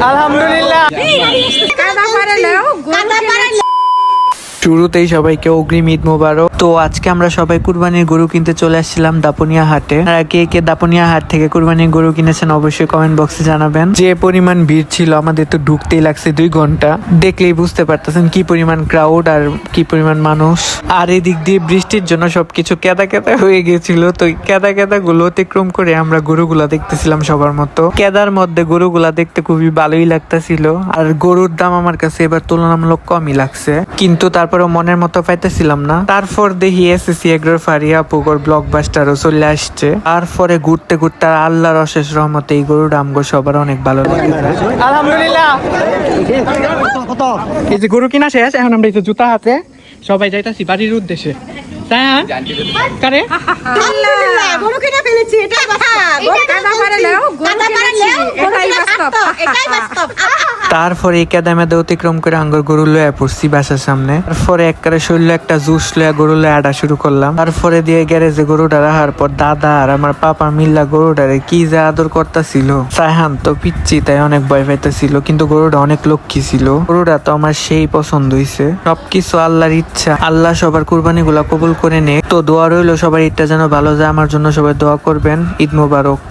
আলহামদুলিল্লাহ। শুরুতেই সবাইকে অগ্রিম ঈদ মোবারক। তো আজকে আমরা সবাই কুরবানির গরু কিনতে চলে আসছিলাম দাপুনিয়া হাটে। আর কে কে দাপুনিয়া হাট থেকে কুরবানির গরু কিনেছেন অবশ্যই কমেন্ট বক্সে জানাবেন। যে পরিমাণ ভিড় ছিল, আমাদের তো ঢুকতেই লাগছে 2 ঘন্টা। দেখলেই বুঝতে পারতেছেন কি পরিমাণ ক্রাউড আর কি পরিমাণ মানুষ। আর এদিক দিয়ে বৃষ্টির জন্য সবকিছু কেদা কেদা হয়ে গেছিল। তো কেদা কেদা গুলো অতিক্রম করে আমরা গরুগুলা দেখতেছিলাম সবার মতো। কেদার মধ্যে গরুগুলা দেখতে খুবই ভালোই লাগতেছিল। আর গরুর দাম আমার কাছে এবার তুলনামূলক কমই লাগছে, কিন্তু তারপরে মনের মতো পাইতেছিলাম না। তারপর দেখি এসএসসি এগ্রোর ফারিয়া পুকুর ব্লকবাস্টারও চলে আসছে। তারপরে ঘুরতে ঘুরতে আল্লাহর অশেষ রহমতে এই গরুর আমগো সবার অনেক ভালো লেগেছে। আলহামদুলিল্লাহ। এই যে গরু কিনা শেষ, এখন আমরা এই যে জুতা হাতে সবাই যাইতাছি বাড়ির উদ্দেশ্যে। তারপরে এই কেদা মেদা অতিক্রম করে আঙ্গুর গরু লয়ে পড়ছি বাসার সামনে। তারপরে একবারে শরীর একটা জুস লয়ে গরু লয়ে আডা শুরু করলাম। তারপরে দিয়ে গ্যারেজে গরুটা রাখার পর দাদা আর আমার পাপা মিল্লা গরুটারে কি যে আদর করতেছিল। সায়হান তো পিচ্ছি, তাই অনেক ভয় পাইতেছিল, কিন্তু গরুটা অনেক লক্ষ্মী ছিল। গরুটা তো আমার সেই পছন্দ হয়েছে। সবকিছু আল্লাহর ইচ্ছা। আল্লাহ সবার কুরবানি গুলা কবুল করে নে। তো দোয়া রইলো সবার ঈদটা যেন ভালো যায়। আমার জন্য সবাই দোয়া করবেন। ঈদ মোবারক।